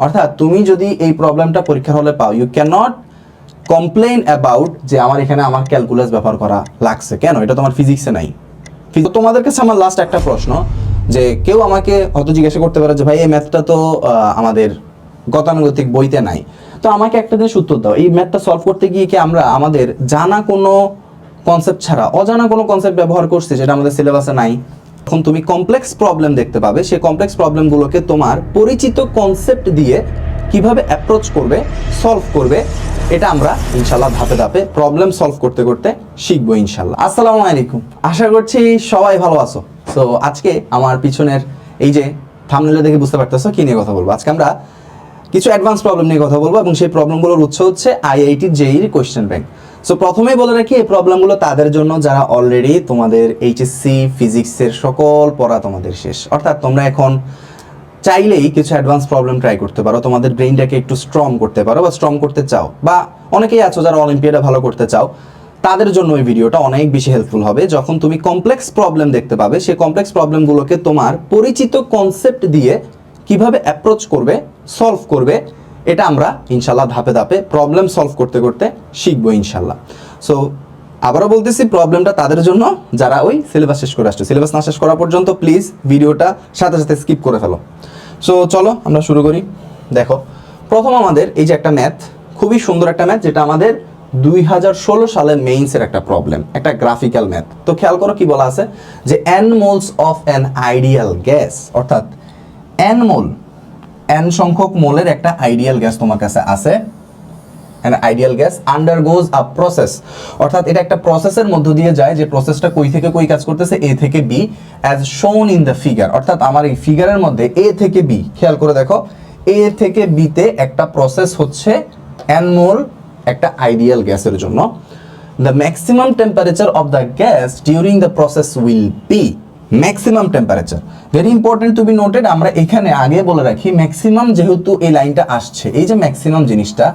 অর্থাৎ তুমি যদি এই প্রবলেমটা পরীক্ষার হলে পাও, you can not complain about যে আমার এখানে আমার ক্যালকুলাস ব্যবহার করা লাগছে, কেন? এটা তোমার ফিজিক্সে নাই। তোমাদের কাছে আমার লাস্ট একটা প্রশ্ন, যে কেউ আমাকে হয়তো জিজ্ঞাসা করতে পারে যে ভাই এই ম্যাথটা তো আমাদের গতানুগতিক বইতে নাই, তো আমাকে একটা জিনিস উত্তর দাও, এই ম্যাথটা সলভ করতে গিয়ে কি আমরা আমাদের জানা কোনো কনসেপ্ট ছাড়া অজানা কোনো কনসেপ্ট ব্যবহার করছি যেটা আমাদের সিলেবাসে নাই? এখন তুমি কমপ্লেক্স প্রবলেম দেখতে পাবে, সেই কমপ্লেক্স প্রবলেমগুলোকে তোমার পরিচিত কনসেপ্ট দিয়ে কিভাবে অ্যাপ্রোচ করবে, সলভ করবে, এটা আমরা ইনশাল্লাহ ধাপে ধাপে প্রবলেম সলভ করতে করতে শিখবো ইনশাল্লাহ। আসসালামু আলাইকুম, আশা করছি সবাই ভালো আছো। তো আজকে আমার পিছনের এই যে থাম্বনেলে দেখে বুঝতে পারতেছো কি নিয়ে কথা বলবো। আজকে আমরা কিছু অ্যাডভান্স প্রবলেম নিয়ে কথা বলবো এবং সেই প্রবলেমগুলোর উৎস হচ্ছে আইআইটি জেইর কোয়েশ্চেন ব্যাংক। সো প্রথমেই বলে রাখি, এই প্রবলেমগুলো তাদের জন্য যারা অলরেডি তোমাদের এইচএসসি ফিজিক্সের সকল পড়া তোমাদের শেষ, অর্থাৎ তোমরা এখন চাইলেই কিছু অ্যাডভান্স প্রবলেম ট্রাই করতে পারো, তোমাদের ব্রেইনটাকে একটু স্ট্রং করতে পারো বা স্ট্রং করতে চাও, বা অনেকেই আছো যারা অলিম্পিয়াডে ভালো করতে চাও, তাদের জন্য এই ভিডিওটা অনেক বেশি হেল্পফুল হবে। যখন তুমি কমপ্লেক্স প্রবলেম দেখতে পাবে, সেই কমপ্লেক্স প্রবলেমগুলোকে তোমার পরিচিত কনসেপ্ট দিয়ে কিভাবে অ্যাপ্রোচ করবে, সলভ করবে, এটা আমরা ইনশাল্লাহ ধাপে ধাপে প্রবলেম সলভ করতে করতে শিখবো ইনশাল্লাহ। সো আবারও বলতেছি, প্রবলেমটা তাদের জন্য যারা ওই সিলেবাস শেষ করে আসছে। সিলেবাস না শেষ করা পর্যন্ত প্লিজ ভিডিওটা সাথে সাথে স্কিপ করে ফেলো। সো চলো আমরা শুরু করি। দেখো, প্রথম আমাদের এই যে একটা ম্যাথ, খুবই সুন্দর একটা ম্যাথ, যেটা আমাদের 2016 সালের মেইনসের একটা প্রবলেম, একটা গ্রাফিক্যাল ম্যাথ। তো খেয়াল করো কি বলা আছে, যে n moles of an ideal gas, অর্থাৎ n মোল, n সংখ্যক মোলের একটা আইডিয়াল গ্যাস তোমার কাছে আছে। an ideal gas undergoes a process, অর্থাৎ এটা একটা প্রসেসের মধ্য দিয়ে যায়, যে প্রসেসটা কই থেকে কই কাজ করতেছে, এ থেকে B, as shown in the figure। অর্থাৎ আমার এই ফিগারের মধ্যে এ থেকে বি, খেয়াল করে দেখো, এ থেকে বি তে একটা প্রসেস হচ্ছে n মোল একটা আইডিয়াল গ্যাসের জন্য। the maximum temperature of the gas during the process will be, maximum temperature, very important to be noted. আমরা এখানে আগে বলে রাখি, ম্যাক্সিমাম যেহেতু এই লাইনটা আসছে, এই যে ম্যাক্সিমাম জিনিসটা,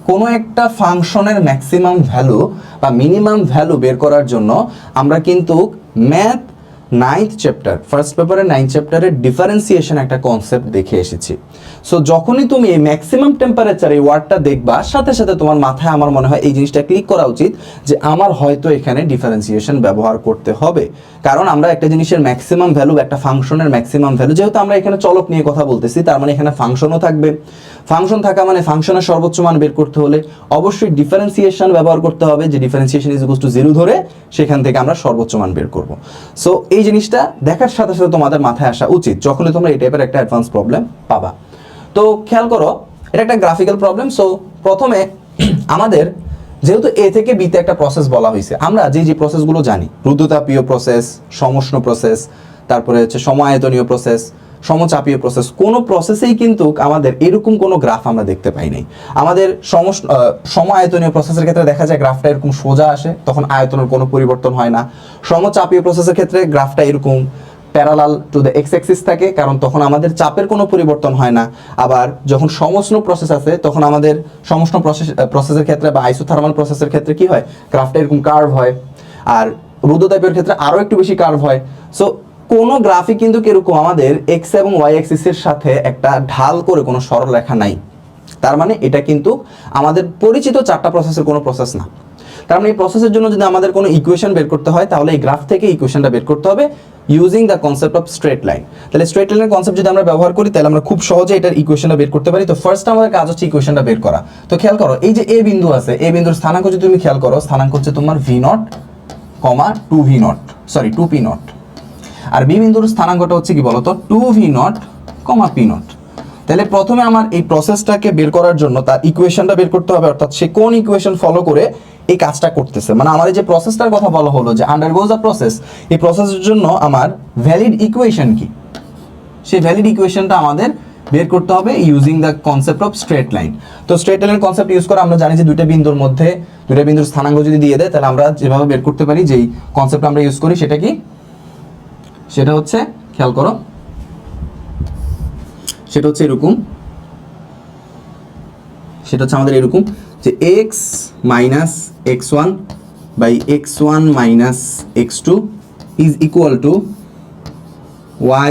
কোনো একটা ফাংশনের ম্যাক্সিমাম ভ্যালু বা মিনিমাম ভ্যালু বের করার জন্য আমরা কিন্তু ম্যাথ 9th চ্যাপ্টার, ফার্স্ট পেপারের 9th চ্যাপ্টারের ডিফারেন্সিয়েশন একটা কনসেপ্ট দেখে এসেছি। সো যখনই তুমি এই ম্যাক্সিমাম টেম্পারেচার এই ওয়ার্ডটা দেখবা, সাথে সাথে তোমার মাথায় আমার মনে হয় এই জিনিসটা ক্লিক করা উচিত যে আমার হয়তো এখানে ডিফারেন্সিয়েশন ব্যবহার করতে হবে। কারণ আমরা একটা জিনিসের ম্যাক্সিমাম ভ্যালু, একটা ফাংশনের ম্যাক্সিমাম ভ্যালু, যেহেতু আমরা এখানে চলক নিয়ে কথা বলতেছি, তার মানে এখানে ফাংশনও থাকবে। ফাংশন থাকা মানে ফাংশনের সর্বোচ্চ মান বের করতে হলে অবশ্যই ডিফারেন্সিয়েশন ব্যবহার করতে হবে, যে ডিফারেন্সিয়েশন ইজ ইকুয়াল টু 0 ধরে সেখান থেকে আমরা সর্বোচ্চ মান বের করব। সো এই জিনিসটা দেখার সাথে সাথে তোমাদের মাথায় আসা উচিত যখনই তোমরা এই টাইপের একটা অ্যাডভান্স প্রবলেম পাবা। তো খেয়াল করো, এটা একটা গ্রাফিক্যাল প্রবলেম। সো প্রথমে আমাদের যেহেতু এ থেকে বিতে একটা প্রসেস বলা হয়েছে, আমরা যে প্রসেসগুলো জানি, রুদ্ধতাপীয় প্রসেস, সমুষ্ণ প্রসেস, তারপরে হচ্ছে সমায়তনীয় প্রসেস, সমচাপীয় প্রসেস, কোনো প্রসেসেই কিন্তু আমাদের এরকম কোনো গ্রাফ আমরা দেখতে পাই নাই। আমাদের সমায়তনীয় প্রসেসের ক্ষেত্রে দেখা যায় গ্রাফটা এরকম সোজা আসে, তখন আয়তনের কোনো পরিবর্তন হয় না। সমচাপীয় প্রসেসের ক্ষেত্রে গ্রাফটা এরকম parallel to the x Axis থাকে, কারণ তখন আমাদের চাপের কোনো পরিবর্তন হয় না। আবার যখন সমষ্ণ প্রসেস আছে, তখন আমাদের সমষ্ণ প্রসেসের ক্ষেত্রে বা আইসোথার্মাল প্রসেসের ক্ষেত্রে কি হয়, গ্রাফটা এরকম কার্ভ হয়। আর রুদ্ধতাপীয় ক্ষেত্রে আরও একটু বেশি কার্ভ হয়। সো কোনো গ্রাফই কিন্তু এরকম আমাদের এক্স এবং ওয়াই অ্যাক্সিসের সাথে একটা ঢাল করে কোনো সরলরেখা নাই। তার মানে এটা কিন্তু আমাদের পরিচিত চারটা প্রসেসের কোনো প্রসেস না। তার মানে এই প্রসেসের জন্য যদি আমাদের কোনো ইকুয়েশন বের করতে হয়, তাহলে এই গ্রাফ থেকে ইকুয়েশনটা বের করতে হবে using the concept of straight line. তাহলে স্ট্রেট লাইনের কনসেপ্ট যদি আমরা ব্যবহার করি, তাহলে আমরা খুব সহজে এটার ইকুয়েশনটা বের করতে পারি। তো ফার্স্ট আমাদের কাজ হচ্ছে ইকুয়েশনটা বের করা। তো খেয়াল করো, এই যে এ বিন্দু আছে, এ বিন্দুর স্থানাঙ্ক যদি তুমি খেয়াল করো, স্থানাঙ্ক হচ্ছে তোমার v0, 2v0, সরি 2p0। আর বি বিন্দুর স্থানাঙ্কটা হচ্ছে কি বলতো, 2v0, p0। তাহলে প্রথমে আমার এই প্রসেসটাকে বের করার জন্য তার ইকুয়েশনটা বের করতে হবে, অর্থাৎ সে কোন ইকুয়েশন ফলো করে এই কাজটা করতেছে। মানে আমার এই যে প্রসেসটার কথা বলা হলো যে আন্ডারগোজ আ প্রসেস, এই প্রসেসের জন্য আমার ভ্যালিড ইকুয়েশন কি, সেই ভ্যালিড ইকুয়েশনটা আমাদের বের করতে হবে using the concept of straight line. তো স্ট্রেট লাইনের কনসেপ্ট ইউজ করে আমরা জানি যে দুইটা বিন্দুর মধ্যে দুইটা বিন্দুর স্থানাঙ্ক যদি দিয়ে দেয়, তাহলে আমরা যেভাবে বের করতে পারি, যেই কনসেপ্ট আমরা ইউজ করি সেটা কি, সেটা হচ্ছে, খেয়াল করো, সেটা হচ্ছে এরকম, সেটা হচ্ছে আমাদের এরকম যে x minus x1 by x1 minus x2 is equal to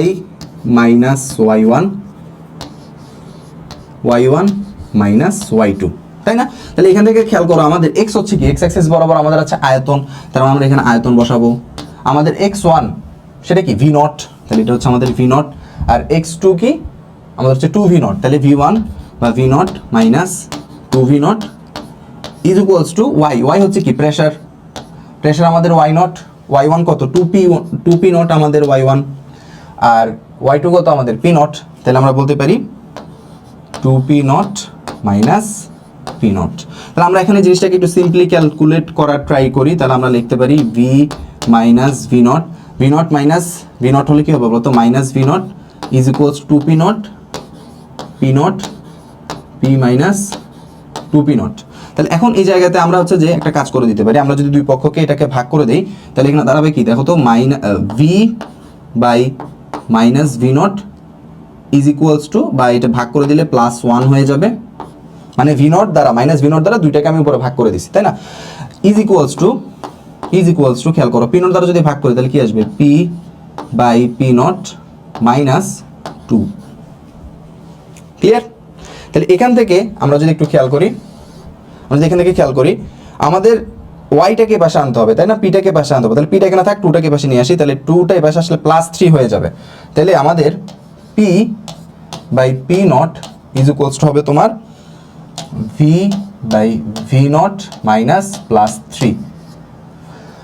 y minus y1 y1 minus y2, তাই না? তাহলে এখান থেকে খেয়াল করো আমাদের x হচ্ছে কি, x অ্যাক্সিস বরাবর আমাদের আছে আয়তন, তার মানে আমরা এখানে আয়তন বসাবো। আমাদের x1 সেটা কি v0, তাহলে এটা হচ্ছে আমাদের v0, আর x2 কি আমাদের হচ্ছে 2v0, তাহলে v1 বা v0 minus 2v0 is equals two y হচ্ছে কি প্রেসার, প্রেসার আমাদের y0, y1 কত 2p0 আমাদের y1, আর y2 কত আমাদের p0, তাহলে আমরা বলতে পারি 2p0 মাইনাস p0। তাহলে আমরা এখানে জিনিসটাকে একটু সিম্পলি ক্যালকুলেট করার ট্রাই করি, তাহলে আমরা লিখতে পারি v minus v0, v0 minus v0 হলে কি হবে বলতো, minus v0 is equals 2p0 p0 p minus 2p0। তাহলে এখন এই জায়গাতে আমরা হচ্ছে যে একটা কাজ করে দিতে পারি, আমরা যদি দুই পক্ষকে এটাকে ভাগ করে দেই তাহলে এখানে দাঁড়াবে কি দেখো তো, v by minus v0 is equals to, বা এটা ভাগ করে দিলে প্লাস 1 হয়ে যাবে, মানে v0 দ্বারা মাইনাস v0 দ্বারা দুইটাকে আমি উপরে ভাগ করে দিছি, তাই না? ইজ ইকুয়ালস টু খেয়াল করো p0 দ্বারা যদি ভাগ করি তাহলে কি আসবে, p by p0 minus 2। Clear? তাহলে এখান থেকে আমরা যদি একটু খেয়াল করি, আমরা যদি এখান থেকে খেয়াল করি আমাদের ওয়াইটাকে পাশে আনতে হবে, তাই না? পিটাকে পাশে আনতে হবে, তাহলে পিটা এখানে থাক, 2টাকে পাশে নিয়ে আসি, তাহলে 2টা পাশে আসলে প্লাস 3 হয়ে যাবে, তাহলে আমাদের p by p0 is equals to হবে তোমার v by v0 minus plus 3।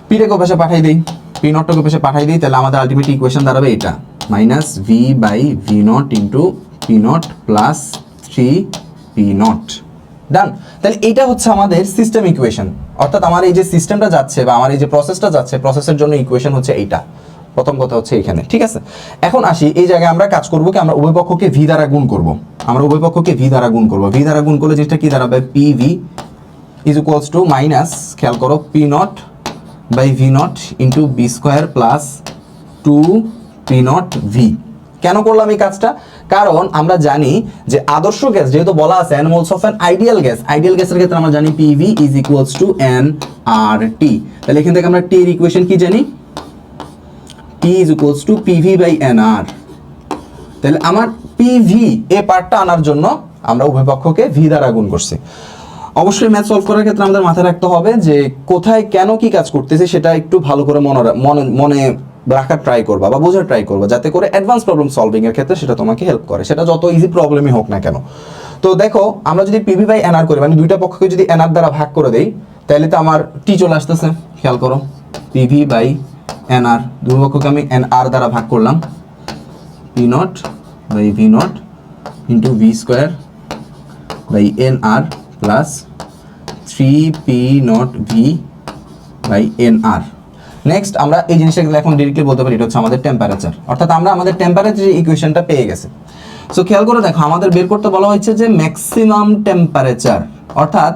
পিটাকে পাশে পাঠাই দিই, p0টাকে পাশে পাঠাই দিই, তাহলে আমাদের আলটিমেট ইকুয়েশন দাঁড়াবে এটা, minus v by v0 into p0 plus 3p0। Done. তাহলে এইটা হচ্ছে আমাদের সিস্টেম ইকুয়েশন, অর্থাৎ আমার এই যে সিস্টেমটা যাচ্ছে বা আমার এই যে প্রসেসটা যাচ্ছে, প্রসেসের জন্য ইকুয়েশন হচ্ছে এইটা, প্রথম কথা হচ্ছে এখানে, ঠিক আছে? এখন আসি এই জায়গায় আমরা কাজ করব কি, আমরা উভয় পক্ষকে v দ্বারা গুণ করব, আমরা উভয় পক্ষকে v দ্বারা গুণ করব, v দ্বারা গুণ করলে যেটা কি দাঁড়াবে, pv is equals to minus, খেয়াল করো p0 by v0 into b square plus 2p0v। কেন করলাম এই কাজটা? কারণ আমরা জানি যে আদর্শ গ্যাস যেহেতু বলা আছে moles of an ideal gas, ideal গ্যাসের ক্ষেত্রে আমরা জানি PV is equals two nRT। তাহলে এখান থেকে আমরা T এর ইকুয়েশন কি জানি, T is equals to PV by nR। তাহলে আমার PV এই পার্টটা আনার জন্য আমরা উভয় পক্ষকে V দ্বারা গুণ করছি। অবশ্যই ম্যাথ সলভ করার ক্ষেত্রে আমাদের মাথায় রাখতে হবে যে কোথায় কেন কি কাজ করতেছে সেটা একটু ভালো করে মনে রাখার ট্রাই করবা বা বোঝার ট্রাই করবা, যাতে করে অ্যাডভান্স প্রবলেম সলভিং এর ক্ষেত্রে সেটা তোমাকে হেল্প করে, সেটা যত ইজি প্রবলেমই হোক না কেন। তো দেখো আমরা যদি পিভি বাই এনআর করি, মানে দুইটা পক্ষকে যদি এনআর দ্বারা ভাগ করে দেই তাহলে তো আমার টি চলে আসতেছে, খেয়াল করো পিভি বাই এনআর, দুই পক্ষকে আমি এনআর দ্বারা ভাগ করলাম, P nought by V nought into V square by NR plus 3p0v by NR. Next আমরা এই জিনিসটাকে এখন ডিরেক্টলি বলতে পারি এটা হচ্ছে আমাদের টেম্পারেচার, অর্থাৎ আমরা আমাদের টেম্পারেচার ইকুয়েশনটা পেয়ে গেছে। সো খেয়াল করে দেখো আমাদের বের করতে বলা হয়েছে যে ম্যাক্সিমাম টেম্পারেচার, অর্থাৎ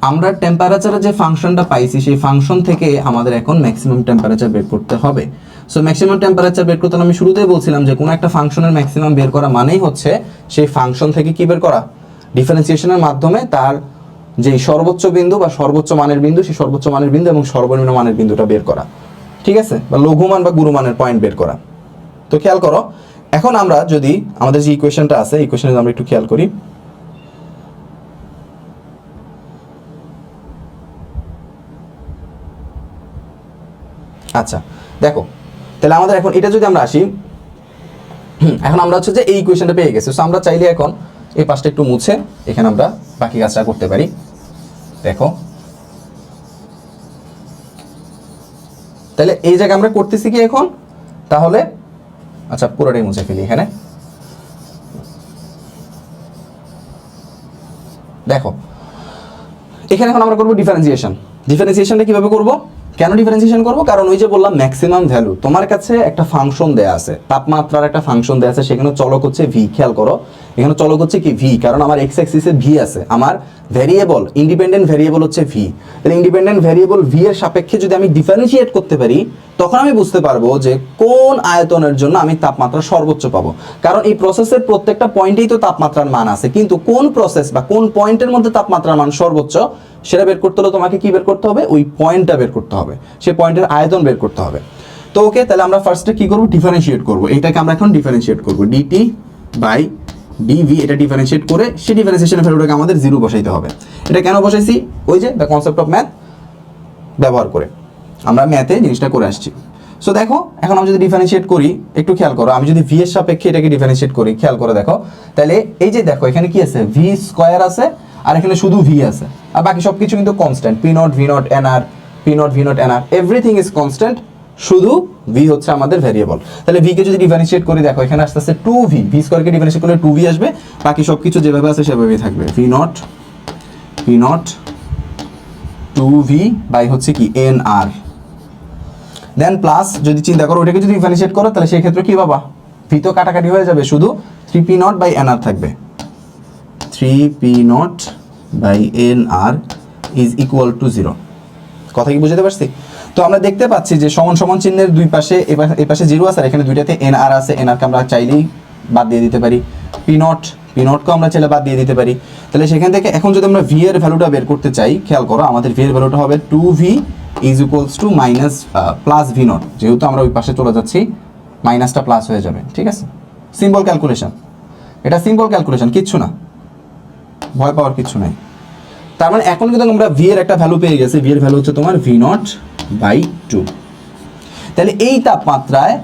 আমরা টেম্পারেচারের যে ফাংশনটা পাইছি সেই ফাংশন থেকে আমাদের এখন ম্যাক্সিমাম টেম্পারেচার বের করতে হবে। সো ম্যাক্সিমাম টেম্পারেচার বের করতে আমি শুরুতেই বলছিলাম যে কোনো একটা ফাংশনের ম্যাক্সিমাম বের করা মানেই হচ্ছে সেই ফাংশন থেকে কি বের করা, ডিফারেন্সিয়েশনের মাধ্যমে তার যে সর্বোচ্চ বিন্দু বা সর্বোচ্চ মানের বিন্দু, সেই সর্বোচ্চ মানের বিন্দু এবং সর্বনিম্ন মানের বিন্দুটা বের করা, ঠিক আছে, বা লঘুমান বা গুরুমানের পয়েন্ট বের করা। তো খেয়াল করো এখন আমরা যদি আমাদের যে ইকুয়েশনটা আছে ইকুয়েশনে আমরা একটু খেয়াল করি, আচ্ছা দেখো তাহলে আমাদের এখন এটা যদি আমরা আসি, এখন আমরা হচ্ছে যে এই ইকুয়েশনটা পেয়ে গেছি। সো আমরা চাইলে এখন এই পাশটা একটু মুছে এখানে আমরা বাকি কাজটা করতে পারি। দেখো তাহলে এই জায়গায় আমরা করতেছি কি এখন, তাহলে আচ্ছা পুরোটাই মুছে ফেলি এখানে। দেখো এখানে এখন আমরা করবো ডিফারেন্সিয়েশন। ডিফারেন্সিয়েশনটা কিভাবে করব, কেন ডিফারেন্সিয়েশন করব, কারণ ওই যে বললাম ম্যাক্সিমাম ভ্যালু, তোমার কাছে একটা ফাংশন দেয়া আছে, তাপমাত্রার একটা ফাংশন দেয়া আছে, সেখানে চলক হচ্ছে ভি। খেয়াল করো এখানে চলক হচ্ছে কি ভি, কারণ আমার এক্স অ্যাক্সিসে ভি আছে, আমার ভ্যারিয়েবল ইন্ডিপেন্ডেন্ট ভ্যারিয়েবল হচ্ছে ভি। তাহলে ইন্ডিপেন্ডেন্ট ভ্যারিয়েবল ভি এর সাপেক্ষে যদি আমি ডিফারেন্সিয়েট করতে পারি তখন আমি বুঝতে পারবো যে কোন আয়তনের জন্য আমি তাপমাত্রা সর্বোচ্চ পাবো, কারণ এই প্রসেসের প্রত্যেকটা পয়েন্টেই তো তাপমাত্রার মান আছে, কিন্তু কোন প্রসেস বা কোন পয়েন্টের মধ্যে তাপমাত্রার মান সর্বোচ্চ সেটা বের করতে হলে তোমাকে কি বের করতে হবে, ওই পয়েন্টটা বের করতে হবে, সেই পয়েন্টের আয়তন বের করতে হবে। তো ওকে, তাহলে আমরা ফার্স্টে কি করব, ডিফারেন্সিয়েট করব, এইটাকে আমরা এখন ডিফারেন্সিয়েট করব, ডিটি বাই ডিভি এটা ডিফারেন্সিয়েট করে সেই ডিফারেন্সিয়েশনের ভ্যালুটাকে আমাদের 0 বসাইতে হবে। এটা কেন বসাইছি? ওই যে দ্য কনসেপ্ট অফ ম্যাথ ব্যবহার করে আমরা ম্যাথে জিনিসটা করে আসছি। সো দেখো এখন আমি যদি ডিফারেন্সিয়েট করি, একটু খেয়াল করো, আমি যদি ভি এর সাপেক্ষে এটাকে ডিফারেন্সিয়েট করি, খেয়াল করে দেখো, তাহলে এই যে দেখো এখানে কি আছে, ভি স্কয়ার আছে আর এখানে শুধু ভি আছে, আর বাকি সব কিছু কিন্তু constant, P not V nought N R, P not V nought N R, everything is constant, শুধু ভি হচ্ছে আমাদের ভ্যারিয়েবল। তাহলে ভি কে যদি ডিফারেন্সিয়েট করি, দেখো এখানে আসতে আসতে 2v, ভি স্কয়ারকে ডিফারেন্সিয়েট করলে 2v আসবে, বাকি সব কিছু যেভাবে আছে সেভাবেই থাকবে, ভি নট 2v বাই হচ্ছে কি এন আর, দেন প্লাস যদি চিন্তা করো ওটাকে যদি ডিফারেন্সিয়েট করো তাহলে সেই ক্ষেত্রে কি বাবা, ভি তো কাটাকাটি হয়ে যাবে, শুধু 3p nought by N R থাকবে, 3p nought by N R is equal to 0। কথা কি বুঝতে পারছি? তো আমরা দেখতে পাচ্ছি যে সমান সমান চিহ্নের দুই পাশে, এই পাশে 0 আছে আর এখানে দুইটাতে এন আর আছে, এন আর কে আমরা চাইলেই বাদ দিয়ে দিতে পারি, পি নটকে আমরা চাইলে বাদ দিয়ে দিতে পারি। তাহলে সেখান থেকে এখন যদি আমরা ভি এর ভ্যালুটা বের করতে চাই, খেয়াল করো আমাদের ভি এর ভ্যালুটা হবে 2v is equals to minus plus V naught, যেহেতু আমরা ওই পাশে চলে যাচ্ছি মাইনাসটা প্লাস হয়ে যাবে, ঠিক আছে? সিম্পল ক্যালকুলেশন, এটা সিম্পল ক্যালকুলেশন, কিচ্ছু না, ভয় পাওয়ার কিছু নাই। তার মানে এখন কিন্তু আমরা ভি এর একটা ভ্যালু পেয়ে গেছি, ভি এর ভ্যালু হচ্ছে তোমার ভি নট বাই 2। তাহলে এই তাপমাত্রায়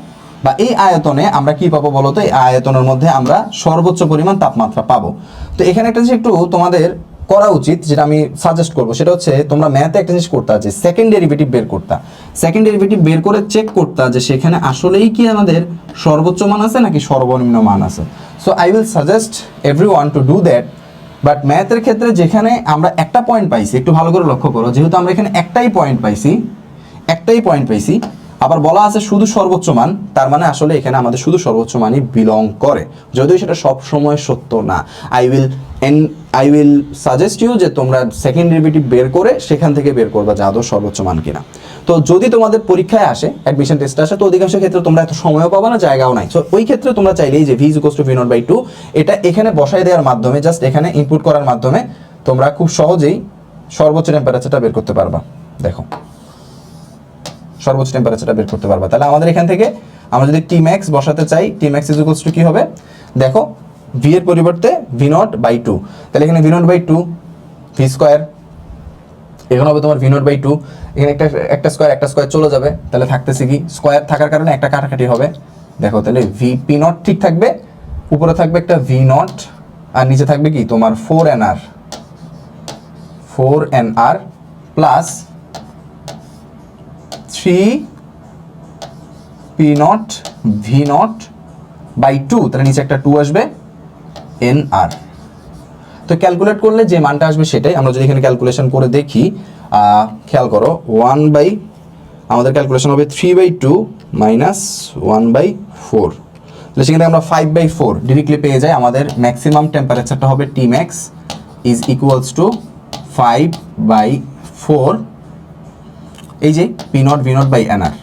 বা এই আয়তনে আমরা কি পাবো বলো তো? এই আয়তনের মধ্যে আমরা সর্বোচ্চ পরিমাণ তাপমাত্রা পাবো। তো এখানে একটা জিনিস একটু তোমাদের করা উচিত, যেটা আমি সাজেস্ট করবো, সেটা হচ্ছে তোমরা ম্যাথে একটা জিনিস করতে আছে, সেকেন্ড ডেরিভেটিভ বের করতে, সেকেন্ড ডেরিভেটিভ বের করে চেক করতে যে সেখানে আসলেই কি আমাদের সর্বোচ্চ মান আছে নাকি সর্বনিম্ন মান আছে। So I will suggest everyone to do that. But ম্যাথের ক্ষেত্রে যেখানে আমরা একটা পয়েন্ট পাইছি, একটু ভালো করে লক্ষ্য করো, যেহেতু আমরা এখানে একটাই পয়েন্ট পাইছি, আবার বলা আছে শুধু সর্বোচ্চ মান, তার মানে আসলে এখানে আমাদের শুধু সর্বোচ্চ মানই বিলং করে, যদিও সেটা সব সময় সত্য না। আই উইল সাজেস্ট ইউ যে তোমরা সেকেন্ড ডেরিভেটিভ বের করে সেখান থেকে বের করবা যে আদৌ সর্বোচ্চ মান কিনা। তো যদি তোমাদের পরীক্ষায় আসে, অ্যাডমিশন টেস্টে আসে, তো অধিকাংশ ক্ষেত্রে তোমরা এত সময়ও পাবা না, জায়গাও নাই। সো ওই ক্ষেত্রে তোমরা চাইলেই যে V is equals to V not by 2 এটা এখানে বসাই দেওয়ার মাধ্যমে, জাস্ট এখানে ইনপুট করার মাধ্যমে তোমরা খুব সহজেই সর্বোচ্চ টেম্পারেচারটা বের করতে পারবা। দেখো সর্বোচ্চ টেম্পারেচারটা বের করতে পারবা। তাহলে আমাদের এখান থেকে আমরা যদি টি ম্যাক্স বসাতে চাই, টি ম্যাক্স ইজ ইকুয়ালস টু কি হবে? দেখো ভি এর পরিবর্তে ভি নট বাই 2, তাহলে এখানে V not by 2 V square, এখানে হবে তোমার ভি নট বাই 2, এখানে একটা স্কয়ার চলে যাবে, তাহলে থাকতেছে কি, স্কয়ার থাকার কারণে একটা কাটাকাটি হবে। দেখো তাহলে ভি পি নট ঠিক থাকবে, উপরে থাকবে একটা ভি নট আর নিচে থাকবে কি তোমার 4nr plus 3p nought V not by 2, তাহলে নিচে একটা 2 আসবে nr। তো ক্যালকুলেট করলে যে মানটা আসবে সেটাই। আমরা যদি এখানে ক্যালকুলেশন করে দেখি, খেয়াল করো 1 বাই, আমাদের ক্যালকুলেশন হবে 3 বাই 2 মাইনাস 1 বাই 4, তাহলে সেখানে আমরা 5 বাই 4 ডিরেক্টলি পেয়ে যাই। আমাদের ম্যাক্সিমাম টেম্পারেচারটা হবে T max is equals to 5 by 4, এই যে P not V not by N R,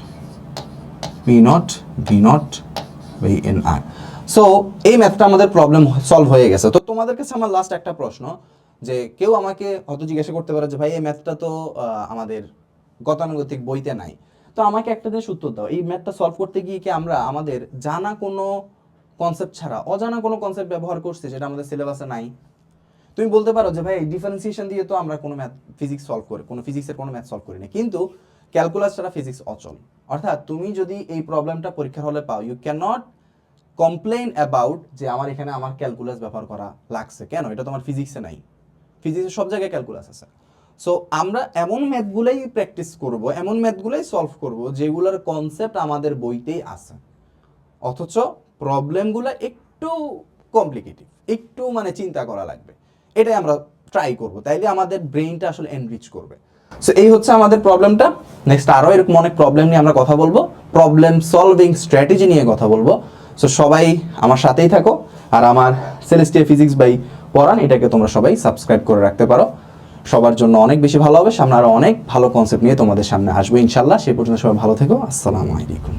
P not V not by N R. So এই ম্যাথটা আমাদের প্রবলেম সলভ হয়ে গেছে। তো তোমাদের কাছে আমার লাস্ট একটা প্রশ্ন, যে কেউ আমাকে হয়তো জিজ্ঞাসা করতে পারে যে ভাই এই ম্যাথটা তো আমাদের গতানুগতিক বইতে নাই, তো আমাকে একটা জিনিস উত্তর দাও, এই ম্যাথটা সলভ করতে গিয়ে কি আমরা আমাদের জানা কোনো কনসেপ্ট ছাড়া অজানা কোনো কনসেপ্ট ব্যবহার করছি যেটা আমাদের সিলেবাসে নাই? তুমি বলতে পারো যে ভাই ডিফারেন্সিয়েশন দিয়ে তো আমরা কোনো ফিজিক্সের কোনো ম্যাথ সলভ করি না, কিন্তু ক্যালকুলাস ছাড়া ফিজিক্স অচল। অর্থাৎ তুমি যদি এই প্রবলেমটা পরীক্ষার হলে পাও, you can not complain about যে আমার এখানে আমার ক্যালকুলাস ব্যবহার করা লাগছে, কেন? এটা তো আমার ফিজিক্সে নাই, ফিজিক্সের সব জায়গায় ক্যালকুলাস আছে। সো আমরা এমন ম্যাথগুলোই প্র্যাকটিস করব, এমন ম্যাথগুলোই সলভ করব যেগুলোর কনসেপ্ট আমাদের বইতেই আছে, অথচ প্রবলেমগুলো একটু কমপ্লিকেটেড, একটু মানে চিন্তা করা লাগবে, এটাই আমরা ট্রাই করব, তাইলে আমাদের ব্রেইনটা আসলে এনরিচ করবে। সো এই হচ্ছে আমাদের প্রবলেমটা। নেক্সট আরও এরকম অনেক প্রবলেম নিয়ে আমরা কথা বলবো, প্রবলেম সলভিং স্ট্র্যাটেজি নিয়ে কথা বলবো। সো সবাই আমার সাথেই থাকো, আর আমার সেলেস্টিয়া ফিজিক্স বাই পড়ান এটাকে তোমরা সবাই সাবস্ক্রাইব করে রাখতে পারো। সবার জন্য অনেক বেশি ভালো হবে, সামনে আরও অনেক ভালো কনসেপ্ট নিয়ে তোমাদের সামনে আসবো ইনশাল্লাহ। সেই পর্যন্ত সবাই ভালো থেকো, আসসালামু আলাইকুম।